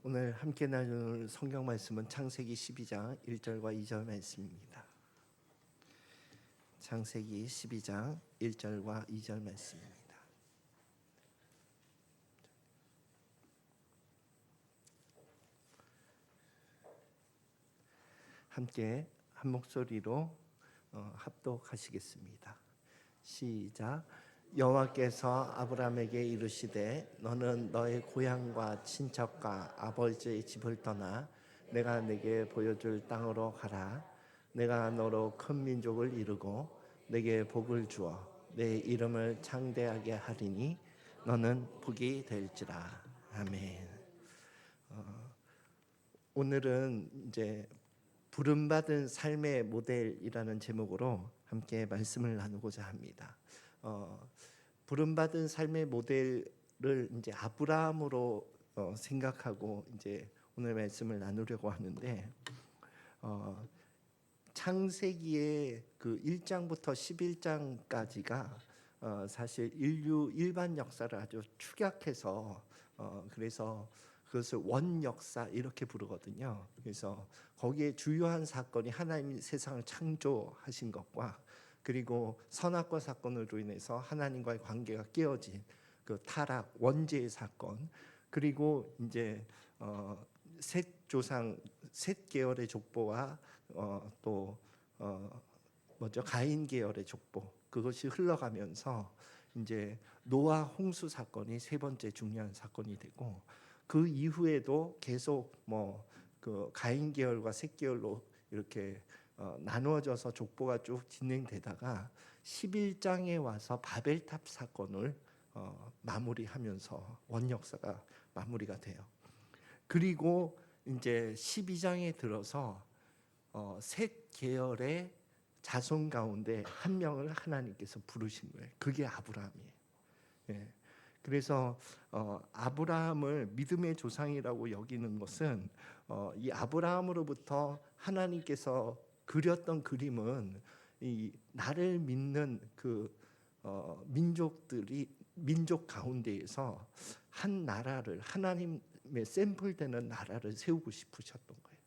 오늘 함께 나눌 성경 말씀은 창세기 12장 1절과 2절 말씀입니다. 창세기 12장 1절과 2절 말씀입니다. 함께 한 목소리로 합독하시겠습니다. 시작. 여호와께서 아브라함에게 이르시되 너는 너의 고향과 친척과 아버지의 집을 떠나 내가 네게 보여줄 땅으로 가라. 내가 너로 큰 민족을 이루고 네게 복을 주어 내 이름을 창대하게 하리니 너는 복이 될지라. 아멘. 오늘은 이제 부름받은 삶의 모델이라는 제목으로 함께 말씀을 나누고자 합니다. 부름받은 삶의 모델을 이제 아브라함으로 생각하고 이제 오늘 말씀을 나누려고 하는데, 창세기의 그 1장부터 11장까지가 사실 인류 일반 역사를 아주 축약해서 그래서 그것을 원역사 이렇게 부르거든요. 그래서 거기에 주요한 사건이 하나님이 세상을 창조하신 것과 그리고 선악과 사건으로 인해서 하나님과의 관계가 깨어진 그 타락 원죄의 사건, 그리고 이제 셋 조상 셋 계열의 족보와 또 가인 계열의 족보, 그것이 흘러가면서 이제 노아 홍수 사건이 세 번째 중요한 사건이 되고, 그 이후에도 계속 그 가인 계열과 셋 계열로 이렇게 나누어져서 족보가 쭉 진행되다가 11장에 와서 바벨탑 사건을 마무리하면서 원역사가 마무리가 돼요. 그리고 이제 12장에 들어서 셋 계열의 자손 가운데 한 명을 하나님께서 부르신 거예요. 그게 아브라함이에요. 예. 그래서 아브라함을 믿음의 조상이라고 여기는 것은 이 아브라함으로부터 하나님께서 그렸던 그림은 이 나를 믿는 그 민족 가운데에서 한 나라를, 하나님의 샘플되는 나라를 세우고 싶으셨던 거예요.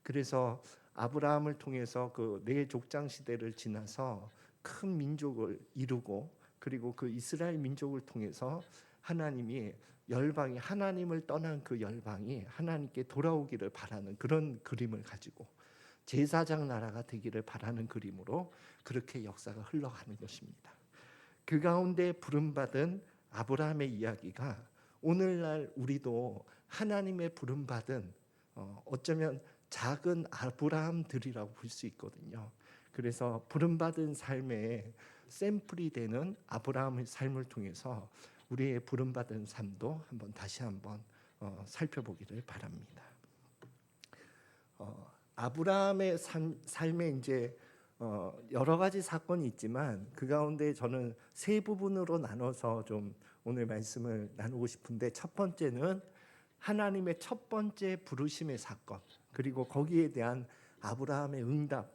그래서 아브라함을 통해서 그 네 족장 시대를 지나서 큰 민족을 이루고, 그리고 그 이스라엘 민족을 통해서 하나님이 열방이, 하나님을 떠난 그 열방이 하나님께 돌아오기를 바라는 그런 그림을 가지고 제사장 나라가 되기를 바라는 그림으로 그렇게 역사가 흘러가는 것입니다. 그 가운데 부름받은 아브라함의 이야기가 오늘날 우리도 하나님의 부름받은 어쩌면 작은 아브라함들이라고 볼 수 있거든요. 그래서 부름받은 삶의 샘플이 되는 아브라함의 삶을 통해서 우리의 부름받은 삶도 다시 한번 살펴보기를 바랍니다. 아브라함의 삶에 이제 여러 가지 사건이 있지만 그 가운데 저는 세 부분으로 나눠서 좀 오늘 말씀을 나누고 싶은데, 첫 번째는 하나님의 첫 번째 부르심의 사건, 그리고 거기에 대한 아브라함의 응답,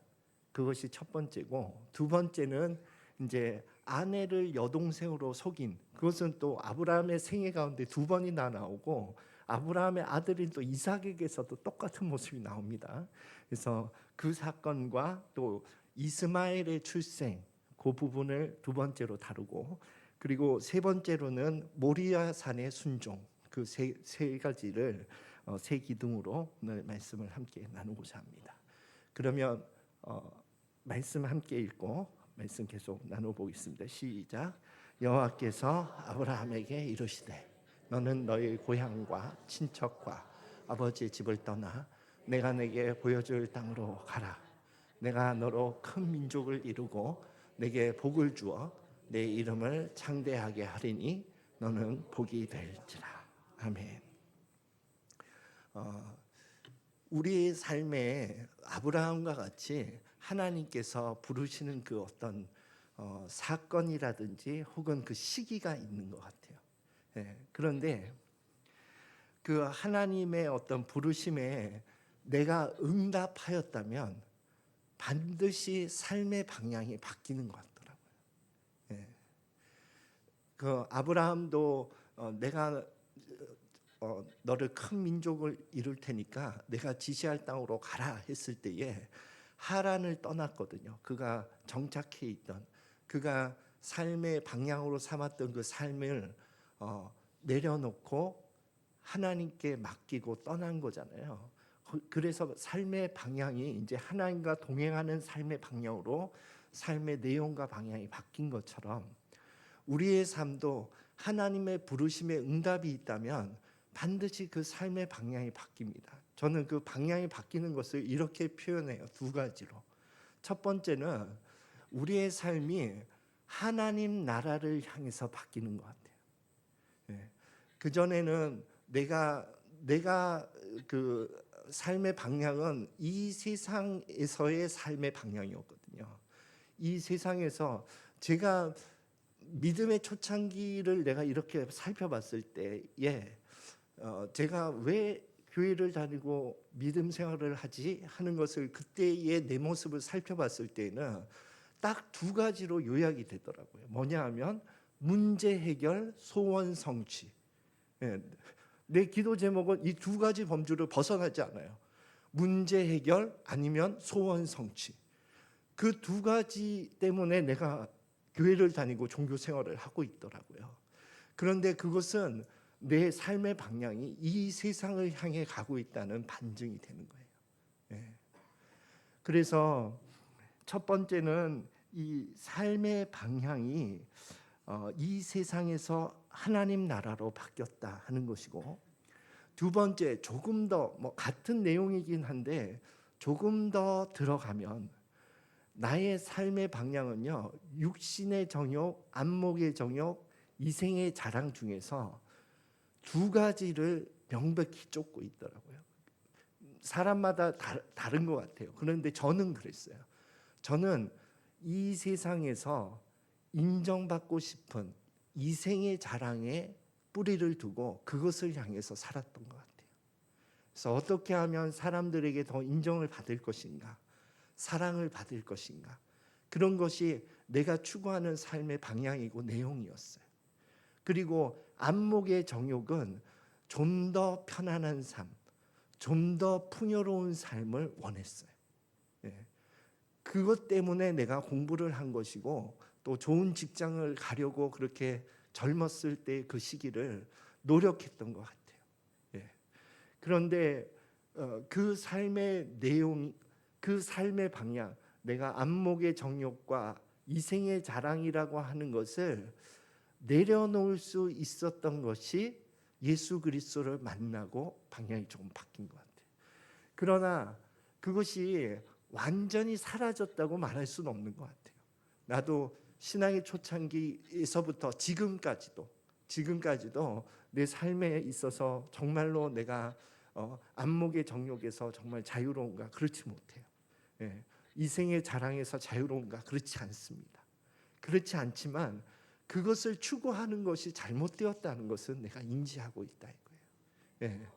그것이 첫 번째고, 두 번째는 이제 아내를 여동생으로 속인, 그것은 또 아브라함의 생애 가운데 두 번이나 나오고 아브라함의 아들인 또 이삭에게서도 똑같은 모습이 나옵니다. 그래서 그 사건과 또 이스마엘의 출생, 그 부분을 두 번째로 다루고, 그리고 세 번째로는 모리아 산의 순종, 그 세 가지를 세 기둥으로 오늘 말씀을 함께 나누고자 합니다. 그러면 말씀 함께 읽고 말씀 계속 나눠보겠습니다. 시작. 여호와께서 아브라함에게 이르시되 너는 너의 고향과 친척과 아버지의 집을 떠나 내가 네게 보여줄 땅으로 가라. 내가 너로 큰 민족을 이루고 네게 복을 주어 내 이름을 창대하게 하리니 너는 복이 될지라. 아멘. 우리의 삶에 아브라함과 같이 하나님께서 부르시는 그 어떤 사건이라든지 혹은 그 시기가 있는 것 같아요. 그런데 그 하나님의 어떤 부르심에 내가 응답하였다면 반드시 삶의 방향이 바뀌는 것 같더라고요. 그 아브라함도 내가 너를 큰 민족을 이룰 테니까 내가 지시할 땅으로 가라 했을 때에 하란을 떠났거든요. 그가 정착해 있던, 그가 삶의 방향으로 삼았던 그 삶을 내려놓고 하나님께 맡기고 떠난 거잖아요. 그래서 삶의 방향이 이제 하나님과 동행하는 삶의 방향으로 삶의 내용과 방향이 바뀐 것처럼 우리의 삶도 하나님의 부르심에 응답이 있다면 반드시 그 삶의 방향이 바뀝니다. 저는 그 방향이 바뀌는 것을 이렇게 표현해요. 두 가지로. 첫 번째는 우리의 삶이 하나님 나라를 향해서 바뀌는 것 같아요. 그 전에는 내가 그 삶의 방향은 이 세상에서의 삶의 방향이었거든요. 이 세상에서 제가 믿음의 초창기를 내가 이렇게 살펴봤을 때에 제가 왜 교회를 다니고 믿음 생활을 하지 하는 것을 그때의 내 모습을 살펴봤을 때는 딱 두 가지로 요약이 되더라고요. 뭐냐 하면 문제 해결, 소원 성취. 내 기도 제목은 이 두 가지 범주를 벗어나지 않아요. 문제 해결 아니면 소원 성취. 그 두 가지 때문에 내가 교회를 다니고 종교 생활을 하고 있더라고요. 그런데 그것은 내 삶의 방향이 이 세상을 향해 가고 있다는 반증이 되는 거예요. 그래서 첫 번째는 이 삶의 방향이 이 세상에서 하나님 나라로 바뀌었다 하는 것이고, 두 번째 조금 더 같은 내용이긴 한데 조금 더 들어가면 나의 삶의 방향은요, 육신의 정욕, 안목의 정욕, 이생의 자랑 중에서 두 가지를 명백히 쫓고 있더라고요. 사람마다 다른 것 같아요. 그런데 저는 그랬어요. 저는 이 세상에서 인정받고 싶은 이생의 자랑에 뿌리를 두고 그것을 향해서 살았던 것 같아요. 그래서 어떻게 하면 사람들에게 더 인정을 받을 것인가, 사랑을 받을 것인가, 그런 것이 내가 추구하는 삶의 방향이고 내용이었어요. 그리고 안목의 정욕은 좀 더 편안한 삶, 좀 더 풍요로운 삶을 원했어요. 그것 때문에 내가 공부를 한 것이고 또 좋은 직장을 가려고 그렇게 젊었을 때 그 시기를 노력했던 것 같아요. 그런데 그 삶의 내용, 그 삶의 방향, 내가 안목의 정욕과 이생의 자랑이라고 하는 것을 내려놓을 수 있었던 것이 예수 그리스도를 만나고 방향이 조금 바뀐 것 같아요. 그러나 그것이 완전히 사라졌다고 말할 수는 없는 것 같아요. 나도 신앙의 초창기에서부터 지금까지도 내 삶에 있어서 정말로 내가 안목의 정욕에서 정말 자유로운가? 그렇지 못해요. 이생의 자랑에서 자유로운가? 그렇지 않습니다. 그렇지 않지만 그것을 추구하는 것이 잘못되었다는 것은 내가 인지하고 있다 이거예요.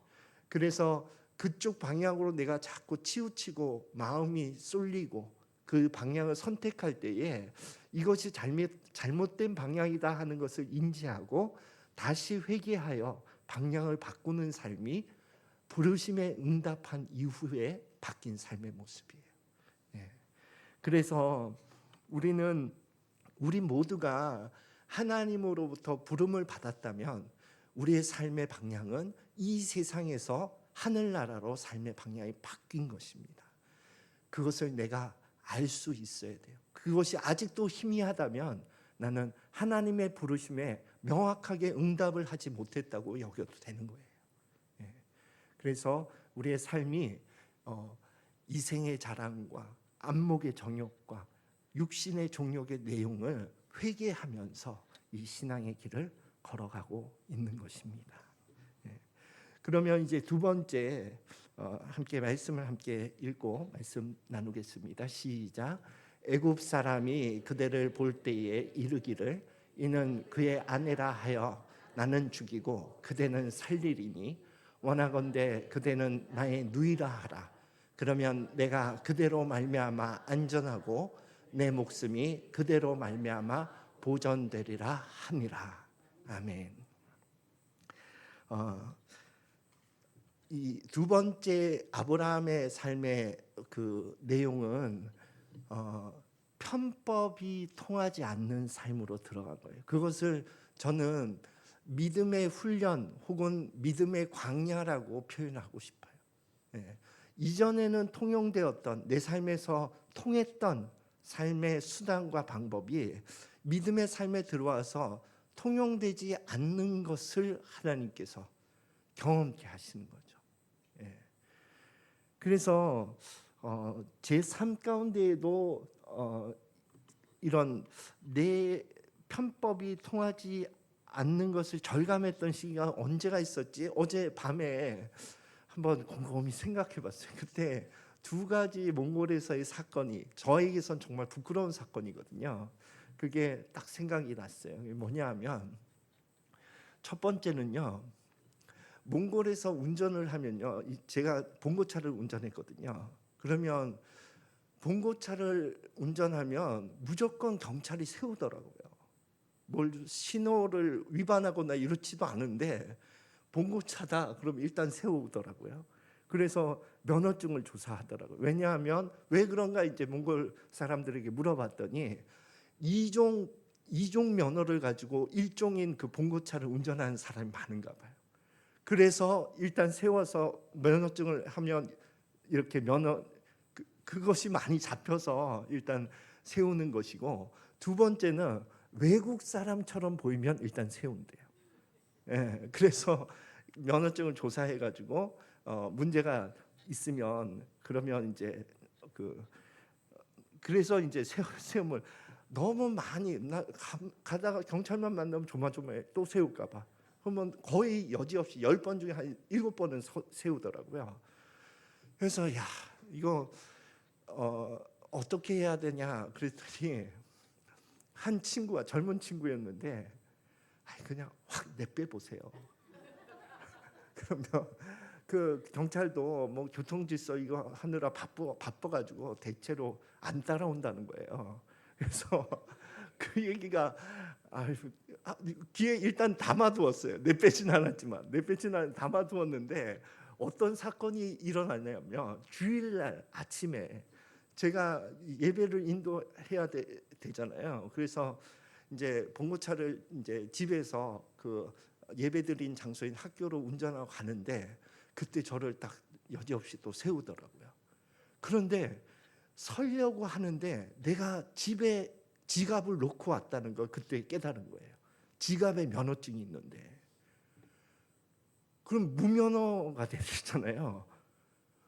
그래서 그쪽 방향으로 내가 자꾸 치우치고 마음이 쏠리고 그 방향을 선택할 때에 이것이 잘못된 방향이다 하는 것을 인지하고 다시 회개하여 방향을 바꾸는 삶이 부르심에 응답한 이후에 바뀐 삶의 모습이에요. 그래서 우리 모두가 하나님으로부터 부름을 받았다면 우리의 삶의 방향은 이 세상에서 하늘나라로 삶의 방향이 바뀐 것입니다. 그것을 내가 알 수 있어야 돼요. 그것이 아직도 희미하다면 나는 하나님의 부르심에 명확하게 응답을 하지 못했다고 여겨도 되는 거예요. 그래서 우리의 삶이 이생의 자랑과 안목의 정욕과 육신의 종욕의 내용을 회개하면서 이 신앙의 길을 걸어가고 있는 것입니다. 그러면 이제 두 번째 함께 말씀을 함께 읽고 말씀 나누겠습니다. 시작. 애굽 사람이 그대를 볼 때에 이르기를 이는 그의 아내라 하여 나는 죽이고 그대는 살리리니 원하건대 그대는 나의 누이라 하라. 그러면 내가 그대로 말미암아 안전하고 내 목숨이 그대로 말미암아 보전되리라 함이라. 아멘. 이 두 번째 아브라함의 삶의 그 내용은 편법이 통하지 않는 삶으로 들어간 거예요. 그것을 저는 믿음의 훈련 혹은 믿음의 광야라고 표현하고 싶어요. 예. 이전에는 통용되었던 내 삶에서 통했던 삶의 수단과 방법이 믿음의 삶에 들어와서 통용되지 않는 것을 하나님께서 경험케 하시는 거죠. 예. 그래서 제 삶 가운데에도 이런 내 편법이 통하지 않는 것을 절감했던 시기가 언제가 있었지? 어제 밤에 한번 곰곰이 생각해봤어요. 그때 두 가지 몽골에서의 사건이 저에게선 정말 부끄러운 사건이거든요. 그게 딱 생각이 났어요. 뭐냐 하면 첫 번째는요. 몽골에서 운전을 하면요. 제가 봉고차를 운전했거든요. 그러면 봉고차를 운전하면 무조건 경찰이 세우더라고요. 뭘 신호를 위반하거나 이렇지도 않은데 봉고차다 그럼 일단 세우더라고요. 그래서 면허증을 조사하더라고요. 왜냐하면 왜 그런가 이제 몽골 사람들에게 물어봤더니 이종 면허를 가지고 일종인 그 봉고차를 운전하는 사람이 많은가 봐요. 그래서 일단 세워서 면허증을 하면 이렇게 그것이 많이 잡혀서 일단 세우는 것이고, 두 번째는 외국 사람처럼 보이면 일단 세운대요. 예, 그래서 면허증을 조사해 가지고 문제가 있으면 그러면 이제 그래서 이제 세움을 너무 많이 가다가 경찰만 만나면 조마조마해 또 세울까 봐. 그러면 거의 여지없이 10번 중에 한 7번은 세우더라고요. 그래서 야 이거 어떻게 해야 되냐 그랬더니 한 친구가 젊은 친구였는데 그냥 확 내빼 보세요. 그러면 그 경찰도 뭐 교통질서 이거 하느라 바빠가지고 대체로 안 따라온다는 거예요. 그래서 그 얘기가 귀에 일단 담아두었어요. 내빼진 않았지만 담아두었는데 어떤 사건이 일어나냐면 주일날 아침에 제가 예배를 인도해야 되잖아요. 그래서 이제 봉고차를 이제 집에서 그 예배드린 장소인 학교로 운전하고 가는데 그때 저를 딱 여지없이 또 세우더라고요. 그런데 서려고 하는데 내가 집에 지갑을 놓고 왔다는 걸 그때 깨달은 거예요. 지갑에 면허증이 있는데 그럼 무면허가 되잖아요.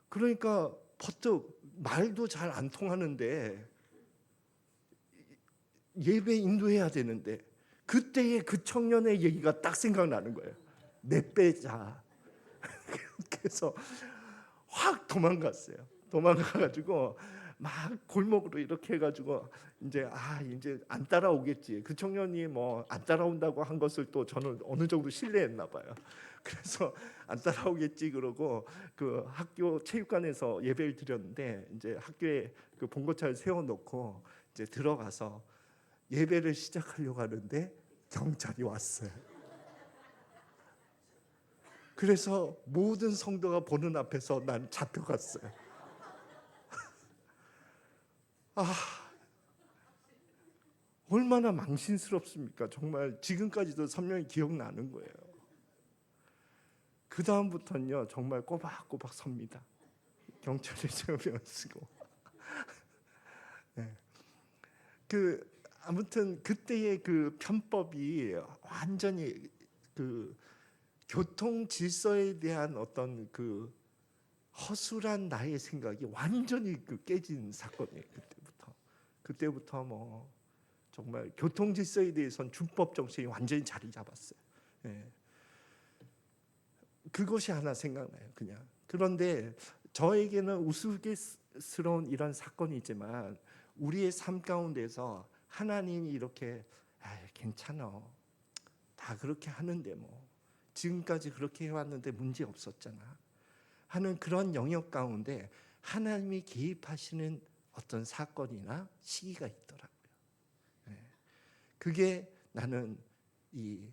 그러니까 퍼뜩 말도 잘 안 통하는데 예배 인도해야 되는데 그때의 그 청년의 얘기가 딱 생각나는 거예요. 내 빼자. 그래서 확 도망갔어요. 도망가가지고 막 골목으로 이렇게 해가지고 이제 이제 안 따라오겠지. 그 청년이 뭐 안 따라온다고 한 것을 또 저는 어느 정도 신뢰했나 봐요. 그래서 안 따라오겠지 그러고 그 학교 체육관에서 예배를 드렸는데 이제 학교에 그 봉고차를 세워놓고 이제 들어가서 예배를 시작하려고 하는데 경찰이 왔어요. 그래서 모든 성도가 보는 앞에서 난 잡혀갔어요. 얼마나 망신스럽습니까? 정말 지금까지도 선명히 기억나는 거예요. 그 다음부터는요 정말 꼬박꼬박 섭니다. 경찰이 세우면 쓰고. 네. 아무튼 그때의 그 편법이 완전히 그 교통 질서에 대한 어떤 그 허술한 나의 생각이 완전히 깨진 사건이에요. 그때부터 뭐 정말 교통 질서에 대해서는 준법 정신이 완전히 자리 잡았어요. 예. 그것이 하나 생각나요. 그냥. 그런데 저에게는 우스갯스러운 이런 사건이지만 우리의 삶 가운데서 하나님이 이렇게 괜찮아. 다 그렇게 하는데 뭐 지금까지 그렇게 해왔는데 문제 없었잖아 하는 그런 영역 가운데 하나님이 개입하시는 어떤 사건이나 시기가 있더라고요. 그게 나는 이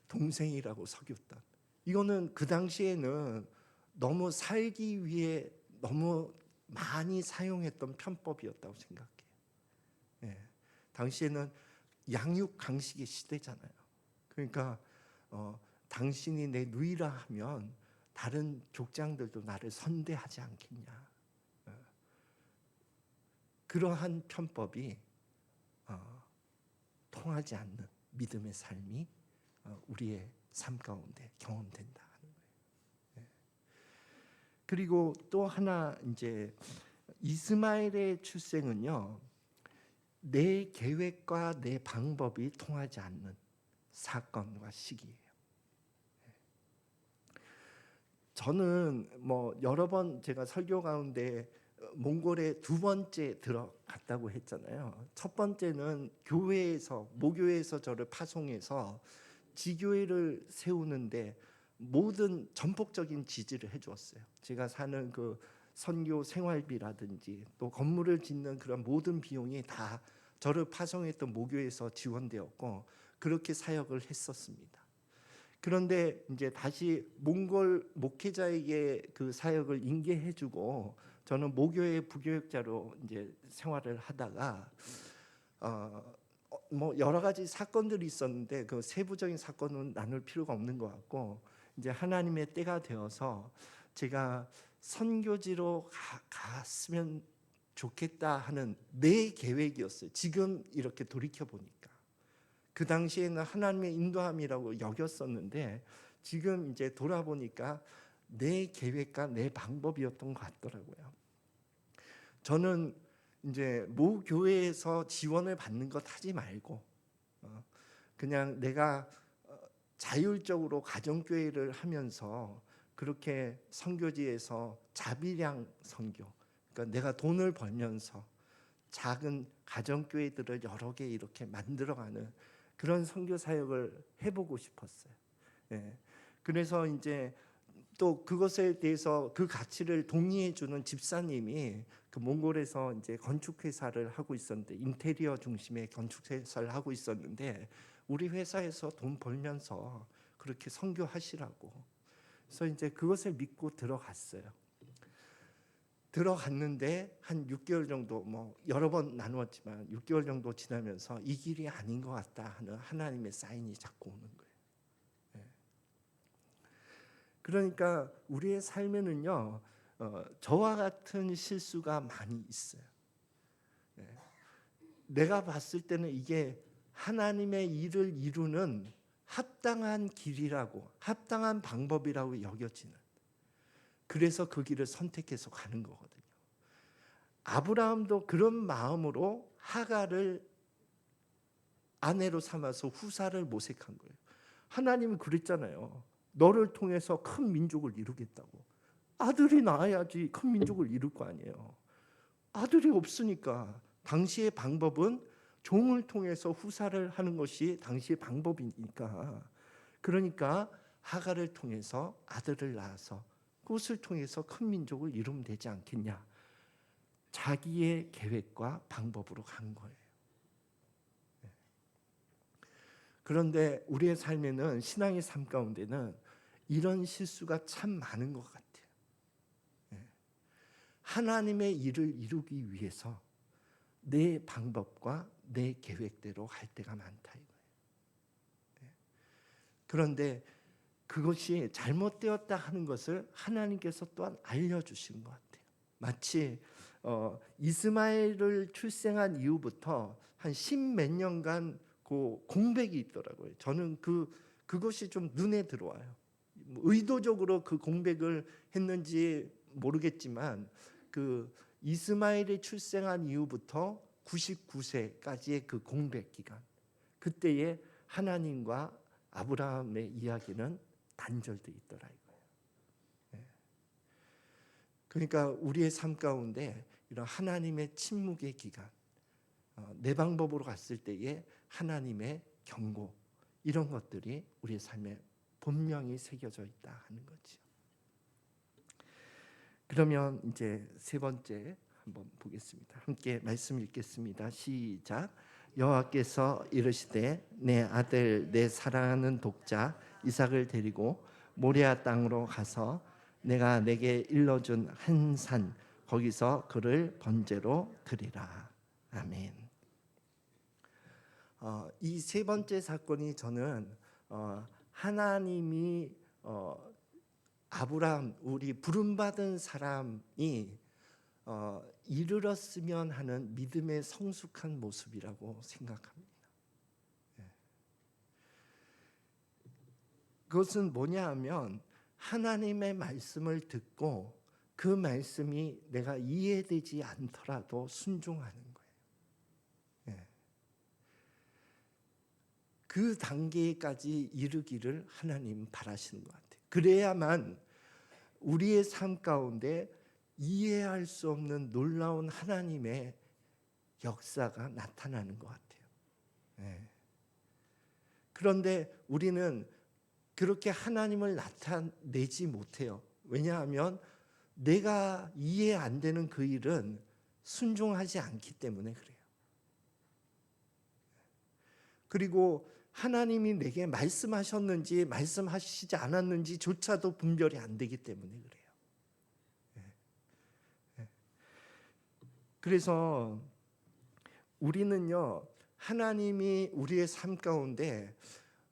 동생이라고 석였던 이거는 그 당시에는 너무 살기 위해 너무 많이 사용했던 편법이었다고 생각해요. 예. 당시에는 양육 강식의 시대잖아요. 그러니까 당신이 내 누이라 하면 다른 족장들도 나를 선대하지 않겠냐. 그러한 편법이 통하지 않는 믿음의 삶이 우리의 삶 가운데 경험된다 하는 거예요. 그리고 또 하나 이제 이스마엘의 출생은요, 내 계획과 내 방법이 통하지 않는 사건과 시기예요. 저는 뭐 여러 번 제가 설교 가운데 몽골에 두 번째 들어갔다고 했잖아요. 첫 번째는 교회에서 모교회에서 저를 파송해서 지교회를 세우는데 모든 전폭적인 지지를 해주었어요. 제가 사는 그 선교 생활비라든지 또 건물을 짓는 그런 모든 비용이 다 저를 파송했던 모교에서 지원되었고 그렇게 사역을 했었습니다. 그런데 이제 다시 몽골 목회자에게 그 사역을 인계해주고 저는 모교의 부교육자로 이제 생활을 하다가 뭐 여러 가지 사건들이 있었는데 그 세부적인 사건은 나눌 필요가 없는 것 같고 이제 하나님의 때가 되어서 제가 선교지로 갔으면 좋겠다 하는 내 계획이었어요. 지금 이렇게 돌이켜 보니까 그 당시에는 하나님의 인도함이라고 여겼었는데 지금 이제 돌아보니까 내 계획과 내 방법이었던 것 같더라고요. 저는 이제 모 교회에서 지원을 받는 것 하지 말고 그냥 내가 자율적으로 가정교회를 하면서 그렇게 선교지에서 자비량 선교, 그러니까 내가 돈을 벌면서 작은 가정교회들을 여러 개 이렇게 만들어가는 그런 선교 사역을 해보고 싶었어요. 예. 그래서 이제 또 그것에 대해서 그 가치를 동의해주는 집사님이 그 몽골에서 이제 건축회사를 하고 있었는데 인테리어 중심의 건축회사를 하고 있었는데 우리 회사에서 돈 벌면서 그렇게 선교하시라고. 그래서 이제 그것을 믿고 들어갔어요. 들어갔는데 한 6개월 정도 뭐 여러 번 나누었지만 6개월 정도 지나면서 이 길이 아닌 것 같다 하는 하나님의 사인이 자꾸 오는 거예요. 그러니까 우리의 삶에는요 저와 같은 실수가 많이 있어요. 내가 봤을 때는 이게 하나님의 일을 이루는 합당한 길이라고 합당한 방법이라고 여겨지는 그래서 그 길을 선택해서 가는 거거든요. 아브라함도 그런 마음으로 하갈을 아내로 삼아서 후사를 모색한 거예요. 하나님은 그랬잖아요. 너를 통해서 큰 민족을 이루겠다고. 아들이 낳아야지 큰 민족을 이룰 거 아니에요. 아들이 없으니까 당시의 방법은 종을 통해서 후사를 하는 것이 당시의 방법이니까 그러니까 하갈을 통해서 아들을 낳아서 그것을 통해서 큰 민족을 이루면 되지 않겠냐. 자기의 계획과 방법으로 간 거예요. 그런데 우리의 삶에는 신앙의 삶 가운데는 이런 실수가 참 많은 것 같아요. 하나님의 일을 이루기 위해서 내 방법과 내 계획대로 갈 때가 많다 이거예요. 그런데 그것이 잘못되었다 하는 것을 하나님께서 또한 알려주신 것 같아요. 마치 이스마엘을 출생한 이후부터 한 10몇 년간 그 공백이 있더라고요. 저는 그것이 좀 눈에 들어와요. 의도적으로 그 공백을 했는지 모르겠지만 그 이스마엘이 출생한 이후부터 99세까지의 그 공백 기간 그때에 하나님과 아브라함의 이야기는 단절돼 있더라 이거예요. 그러니까 우리의 삶 가운데 이런 하나님의 침묵의 기간 내 방법으로 갔을 때에 하나님의 경고 이런 것들이 우리의 삶에 분명히 새겨져 있다 하는 거죠. 그러면 이제 세 번째 한번 보겠습니다. 함께 말씀 읽겠습니다. 시작. 여호와께서 이르시되 내 아들 내 사랑하는 독자 이삭을 데리고 모리아 땅으로 가서 내가 내게 일러준 한 산 거기서 그를 번제로 드리라. 아멘. 이 세 번째 사건이 저는 하나님이 아브라함, 우리 부름받은 사람이 이르렀으면 하는 믿음의 성숙한 모습이라고 생각합니다. 그것은 뭐냐 하면 하나님의 말씀을 듣고 그 말씀이 내가 이해되지 않더라도 순종하는 거예요. 그 단계까지 이르기를 하나님 바라시는 것 같아요. 그래야만 우리의 삶 가운데 이해할 수 없는 놀라운 하나님의 역사가 나타나는 것 같아요. 그런데 우리는 그렇게 하나님을 나타내지 못해요. 왜냐하면 내가 이해 안 되는 그 일은 순종하지 않기 때문에 그래요. 그리고 하나님이 내게 말씀하셨는지 말씀하시지 않았는지조차도 분별이 안 되기 때문에 그래요. 그래서 우리는요, 하나님이 우리의 삶 가운데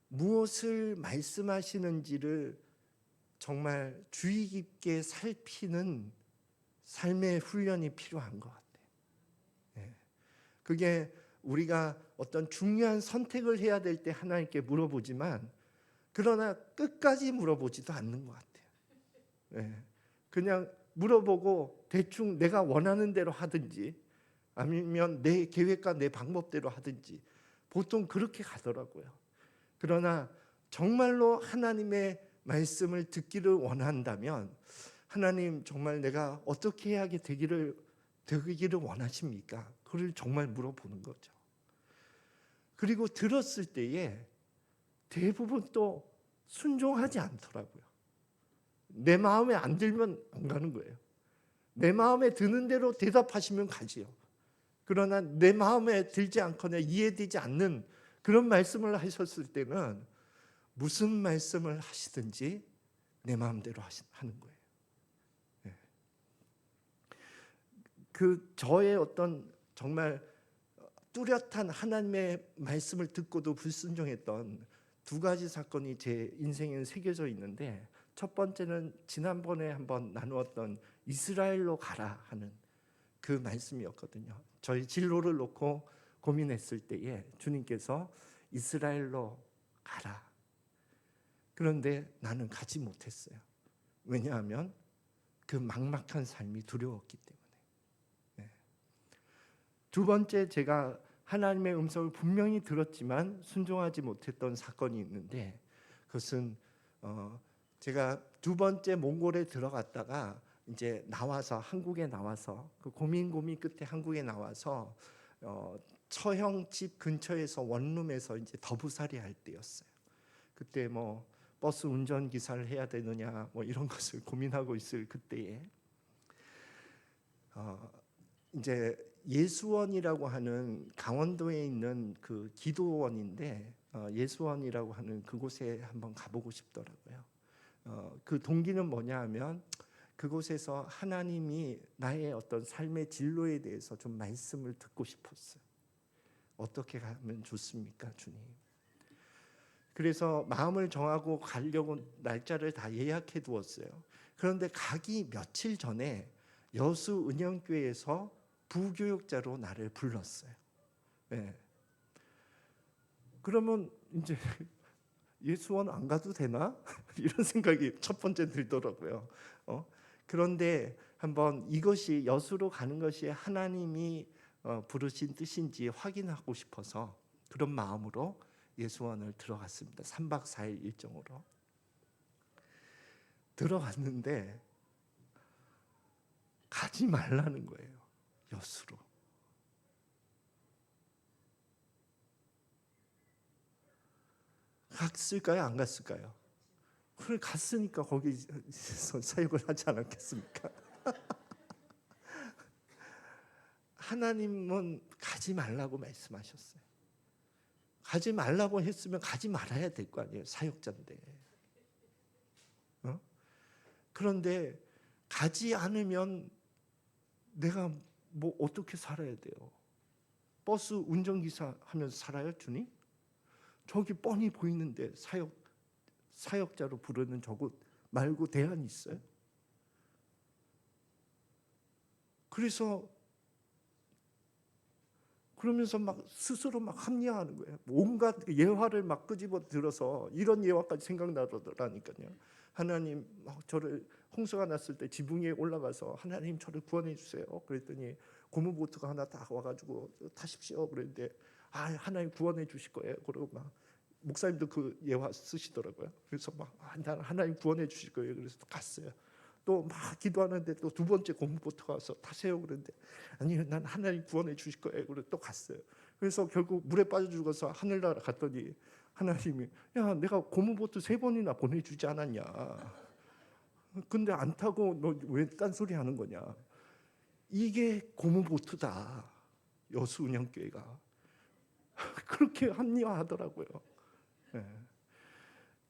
무엇을 말씀하시는지를 정말 주의 깊게 살피는 삶의 훈련이 필요한 것 같아요. 그게 우리가 어떤 중요한 선택을 해야 될 때 하나님께 물어보지만 그러나 끝까지 물어보지도 않는 것 같아요. 그냥 물어보고 대충 내가 원하는 대로 하든지 아니면 내 계획과 내 방법대로 하든지 보통 그렇게 가더라고요. 그러나 정말로 하나님의 말씀을 듣기를 원한다면 하나님 정말 내가 어떻게 해야 되기를 원하십니까? 그걸 정말 물어보는 거죠. 그리고 들었을 때에 대부분 또 순종하지 않더라고요. 내 마음에 안 들면 안 가는 거예요. 내 마음에 드는 대로 대답하시면 가지요. 그러나 내 마음에 들지 않거나 이해되지 않는 그런 말씀을 하셨을 때는 무슨 말씀을 하시든지 내 마음대로 하는 거예요. 그 저의 어떤 정말 뚜렷한 하나님의 말씀을 듣고도 불순종했던 두 가지 사건이 제 인생에 새겨져 있는데, 첫 번째는 지난번에 한번 나누었던 이스라엘로 가라 하는 그 말씀이었거든요. 저희 진로를 놓고 고민했을 때에 주님께서 이스라엘로 가라. 그런데 나는 가지 못했어요. 왜냐하면 그 막막한 삶이 두려웠기 때문에. 두 번째, 제가 하나님의 음성을 분명히 들었지만 순종하지 못했던 사건이 있는데, 그것은 제가 두 번째 몽골에 들어갔다가 이제 나와서 한국에 나와서 그 고민 끝에 한국에 나와서 처형 집 근처에서 원룸에서 이제 더부살이 할 때였어요. 그때 뭐 버스 운전 기사를 해야 되느냐 뭐 이런 것을 고민하고 있을 그때에 이제 예수원이라고 하는 강원도에 있는 그 기도원인데 예수원이라고 하는 그곳에 한번 가보고 싶더라고요. 그 동기는 뭐냐 하면 그곳에서 하나님이 나의 어떤 삶의 진로에 대해서 좀 말씀을 듣고 싶었어요. 어떻게 가면 좋습니까, 주님? 그래서 마음을 정하고 가려고 날짜를 다 예약해 두었어요. 그런데 가기 며칠 전에 여수 은영교회에서 부교육자로 나를 불렀어요. 그러면 이제 예수원 안 가도 되나? 이런 생각이 첫 번째 들더라고요. 그런데 한번 이것이 여수로 가는 것이 하나님이 부르신 뜻인지 확인하고 싶어서 그런 마음으로 예수원을 들어갔습니다. 3박 4일 일정으로 들어갔는데 가지 말라는 거예요. 여수로. 갔을까요? 안 갔을까요? 그래, 갔으니까 거기서 사역을 하지 않았겠습니까? 하나님은 가지 말라고 말씀하셨어요. 가지 말라고 했으면 가지 말아야 될 거 아니에요. 사역자인데. 그런데 가지 않으면 내가 뭐 어떻게 살아야 돼요? 버스 운전기사 하면서 살아요, 주님? 저기 뻔히 보이는데 사역자로 부르는 저곳 말고 대안이 있어요? 그래서 그러면서 막 스스로 막 합리화하는 거예요. 온갖 예화를 막 끄집어 들어서 이런 예화까지 생각나더라니까요. 하나님, 저를 홍수가 났을 때 지붕 위에 올라가서 하나님 저를 구원해 주세요. 그랬더니 고무보트가 하나 딱 와가지고 타십시오. 그랬는데 하나님 구원해 주실 거예요. 그러고 막 목사님도 그 예화 쓰시더라고요. 그래서 막 하나님 구원해 주실 거예요. 그래서 갔어요. 또 막 기도하는데 또 두 번째 고무보트가 와서 타세요. 그런데 아니요, 난 하나님 구원해 주실 거예요. 그래서 또 갔어요. 그래서 결국 물에 빠져 죽어서 하늘나라 갔더니 하나님이 야, 내가 고무보트 3번이나 보내주지 않았냐? 근데 안 타고 너 왜 딴소리 하는 거냐? 이게 고무보트다. 여수운영교회가 그렇게 합리화하더라고요. 네.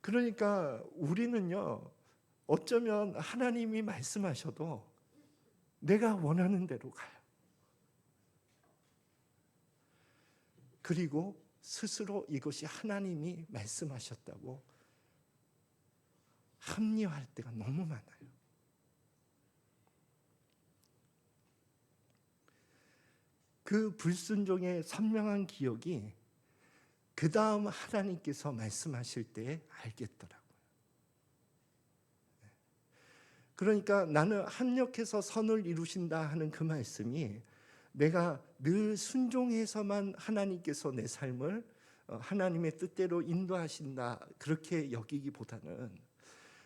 그러니까 우리는요, 어쩌면 하나님이 말씀하셔도 내가 원하는 대로 가요. 그리고 스스로 이것이 하나님이 말씀하셨다고 합리화할 때가 너무 많아요. 그 불순종의 선명한 기억이 그 다음 하나님께서 말씀하실 때 알겠더라고요. 그러니까 나는 합력해서 선을 이루신다 하는 그 말씀이 내가 늘 순종해서만 하나님께서 내 삶을 하나님의 뜻대로 인도하신다 그렇게 여기기보다는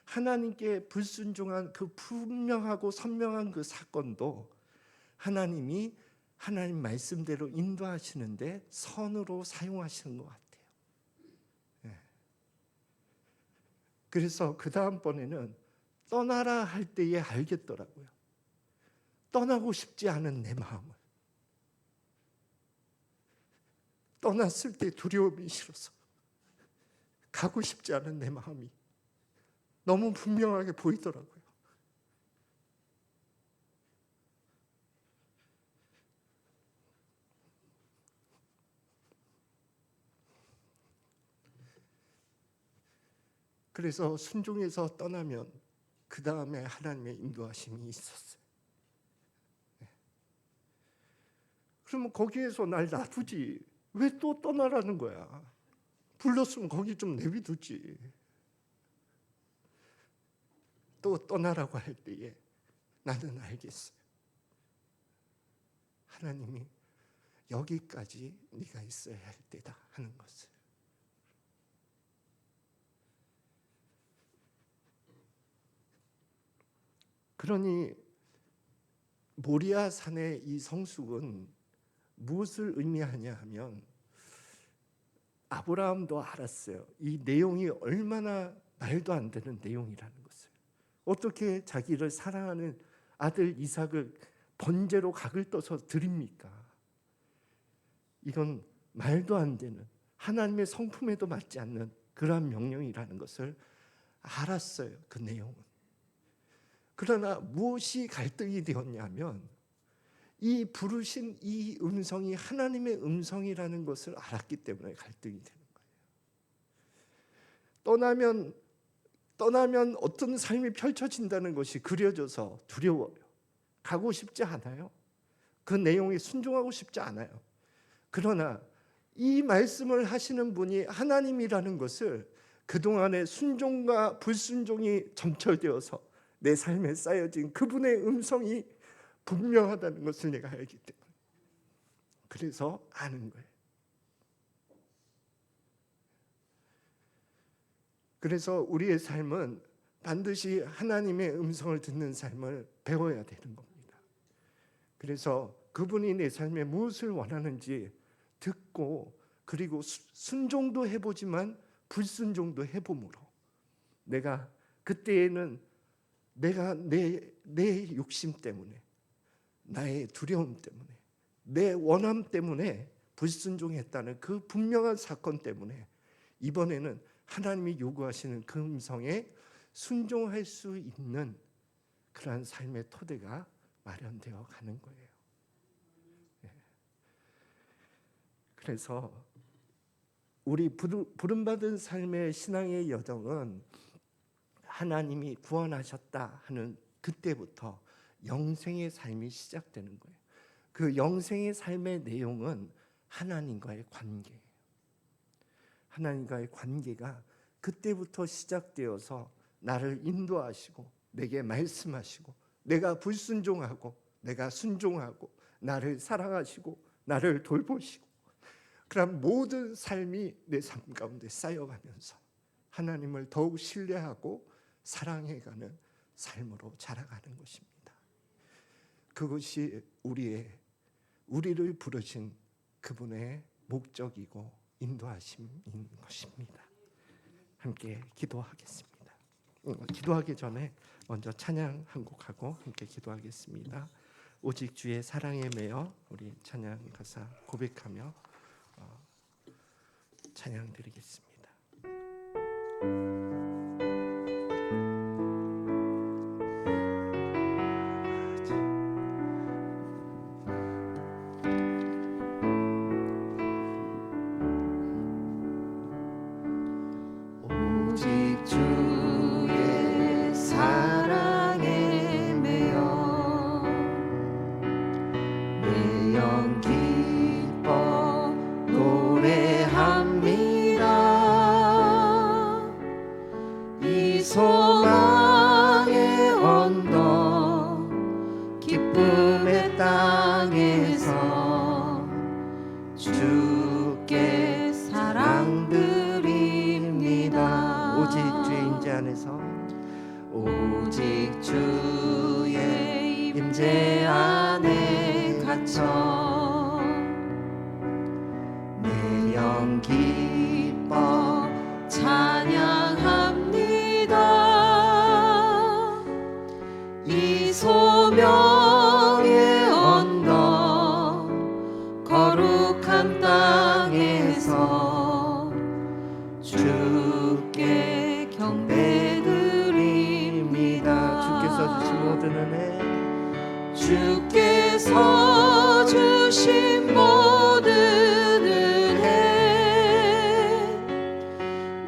하나님께 불순종한 그 분명하고 선명한 그 사건도 하나님이 하나님 말씀대로 인도하시는데 선으로 사용하시는 것 같아요. 그래서 그 다음번에는 떠나라 할 때에 알겠더라고요. 떠나고 싶지 않은 내 마음을. 떠났을 때 두려움이 싫어서 가고 싶지 않은 내 마음이 너무 분명하게 보이더라고요. 그래서 순종해서 떠나면 그 다음에 하나님의 인도하심이 있었어요. 그러면 거기에서 날 놔두지 왜 또 떠나라는 거야? 불렀으면 거기 좀 내비두지. 또 떠나라고 할 때에 나는 알겠어요. 하나님이 여기까지 네가 있어야 할 때다 하는 것을. 그러니 모리아 산의 이 성숙은 무엇을 의미하냐 하면 아브라함도 알았어요. 이 내용이 얼마나 말도 안 되는 내용이라는 것을. 어떻게 자기를 사랑하는 아들 이삭을 번제로 각을 떠서 드립니까? 이건 말도 안 되는 하나님의 성품에도 맞지 않는 그러한 명령이라는 것을 알았어요. 그 내용은. 그러나 무엇이 갈등이 되었냐면 이 부르신 이 음성이 하나님의 음성이라는 것을 알았기 때문에 갈등이 되는 거예요. 떠나면 어떤 삶이 펼쳐진다는 것이 그려져서 두려워요. 가고 싶지 않아요. 그 내용에 순종하고 싶지 않아요. 그러나 이 말씀을 하시는 분이 하나님이라는 것을 그동안의 순종과 불순종이 점철되어서 내 삶에 쌓여진 그분의 음성이 분명하다는 것을 내가 알기 때문에 그래서 아는 거예요. 그래서 우리의 삶은 반드시 하나님의 음성을 듣는 삶을 배워야 되는 겁니다. 그래서 그분이 내 삶에 무엇을 원하는지 듣고 그리고 순종도 해보지만 불순종도 해봄으로 내가 그때에는 내가 내 욕심 때문에 나의 두려움 때문에 내 원함 때문에 불순종했다는 그 분명한 사건 때문에 이번에는 하나님이 요구하시는 그 음성에 순종할 수 있는 그러한 삶의 토대가 마련되어 가는 거예요. 그래서 우리 부름받은 삶의 신앙의 여정은 하나님이 구원하셨다 하는 그때부터 영생의 삶이 시작되는 거예요. 그 영생의 삶의 내용은 하나님과의 관계예요. 하나님과의 관계가 그때부터 시작되어서 나를 인도하시고 내게 말씀하시고 내가 불순종하고 내가 순종하고 나를 사랑하시고 나를 돌보시고 그런 모든 삶이 내 삶 가운데 쌓여가면서 하나님을 더욱 신뢰하고 사랑해가는 삶으로 자라가는 것입니다. 그것이 우리를 부르신 그분의 목적이고 인도하심인 것입니다. 함께 기도하겠습니다. 기도하기 전에 먼저 찬양 한 곡하고 함께 기도하겠습니다. 오직 주의 사랑에 매여 우리 찬양 가사 고백하며 찬양 드리겠습니다. 오직 주의 사랑에 매여 내 영 기뻐 노래합니다. 이 소망의 언덕 기쁨의 땅에서 주께 사랑 드립니다. 오직 주의 임재 안에서 오직 주의 임재 안에 갇혀 내 영 기뻐 찬양합니다. 이 소명의 언덕 거룩한 땅에서 주께 경배드립니다. 주께서 주신 모든 은혜 주께서 주신 모든 은혜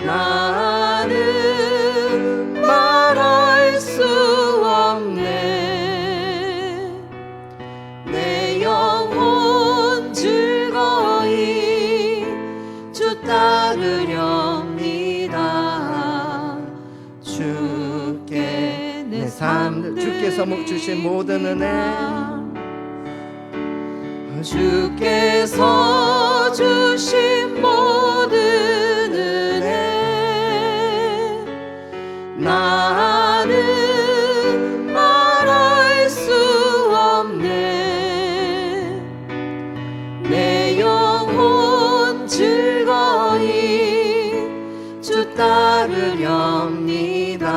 나는 말할 수 없네. 내 영혼 즐거이 주 따르렵니다. 주께 내 삶 주께서 주신 모든 은혜 주께서 주신 모든 은혜 나는 말할 수 없네. 내 영혼 즐거이 주 따르렵니다.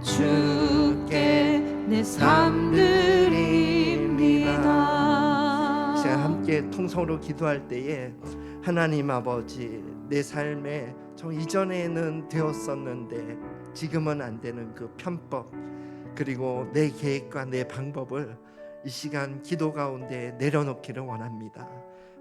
주께 내 삶 드립니다. 함께 통성으로 기도할 때에 하나님 아버지 내 삶에 저 이전에는 되었었는데 지금은 안 되는 그 편법 그리고 내 계획과 내 방법을 이 시간 기도 가운데 내려놓기를 원합니다.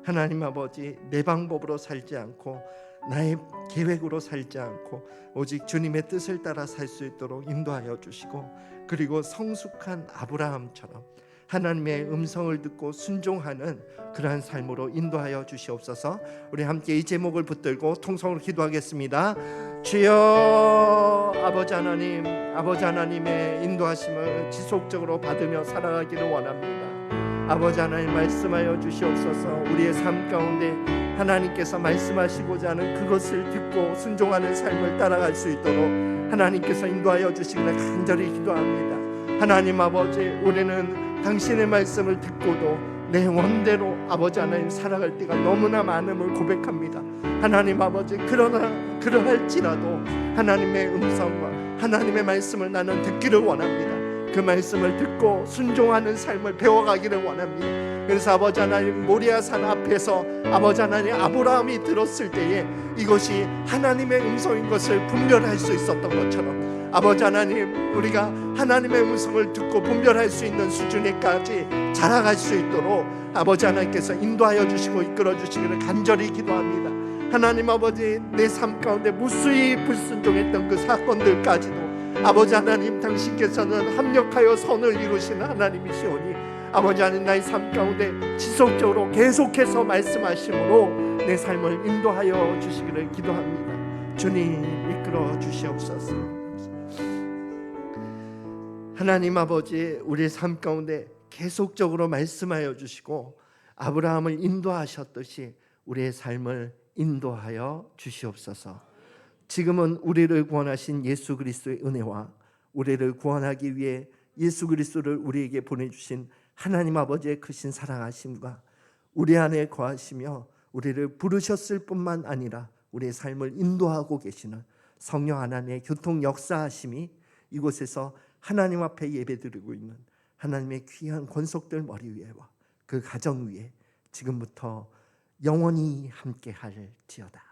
하나님 아버지 내 방법으로 살지 않고 나의 계획으로 살지 않고 오직 주님의 뜻을 따라 살 수 있도록 인도하여 주시고 그리고 성숙한 아브라함처럼 하나님의 음성을 듣고 순종하는 그러한 삶으로 인도하여 주시옵소서. 우리 함께 이 제목을 붙들고 통성으로 기도하겠습니다. 주여 아버지 하나님, 아버지 하나님의 인도하심을 지속적으로 받으며 살아가기를 원합니다. 아버지 하나님 말씀하여 주시옵소서. 우리의 삶 가운데 하나님께서 말씀하시고자 하는 그것을 듣고 순종하는 삶을 따라갈 수 있도록 하나님께서 인도하여 주시기를 간절히 기도합니다. 하나님 아버지 우리는 당신의 말씀을 듣고도 내 원대로 아버지 하나님 살아갈 때가 너무나 많음을 고백합니다. 하나님 아버지 그러할지라도 하나님의 음성과 하나님의 말씀을 나는 듣기를 원합니다. 그 말씀을 듣고 순종하는 삶을 배워가기를 원합니다. 그래서 아버지 하나님 모리아산 앞에서 아버지 하나님 아브라함이 들었을 때에 이것이 하나님의 음성인 것을 분별할 수 있었던 것처럼 아버지 하나님, 우리가 하나님의 음성을 듣고 분별할 수 있는 수준에까지 자라갈 수 있도록 아버지 하나님께서 인도하여 주시고 이끌어 주시기를 간절히 기도합니다. 하나님 아버지, 내 삶 가운데 무수히 불순종했던 그 사건들까지도 아버지 하나님, 당신께서는 합력하여 선을 이루시는 하나님이시오니 아버지 하나님, 나의 삶 가운데 지속적으로 계속해서 말씀하심으로 내 삶을 인도하여 주시기를 기도합니다. 주님, 이끌어 주시옵소서. 하나님 아버지, 우리의 삶 가운데 계속적으로 말씀하여 주시고 아브라함을 인도하셨듯이 우리의 삶을 인도하여 주시옵소서. 지금은 우리를 구원하신 예수 그리스도의 은혜와 우리를 구원하기 위해 예수 그리스도를 우리에게 보내주신 하나님 아버지의 크신 사랑하심과 우리 안에 거하시며 우리를 부르셨을 뿐만 아니라 우리의 삶을 인도하고 계시는 성령 하나님의 교통 역사하심이 이곳에서 하나님 앞에 예배드리고 있는 하나님의 귀한 권속들 머리 위에와 그 가정 위에 지금부터 영원히 함께 할지어다.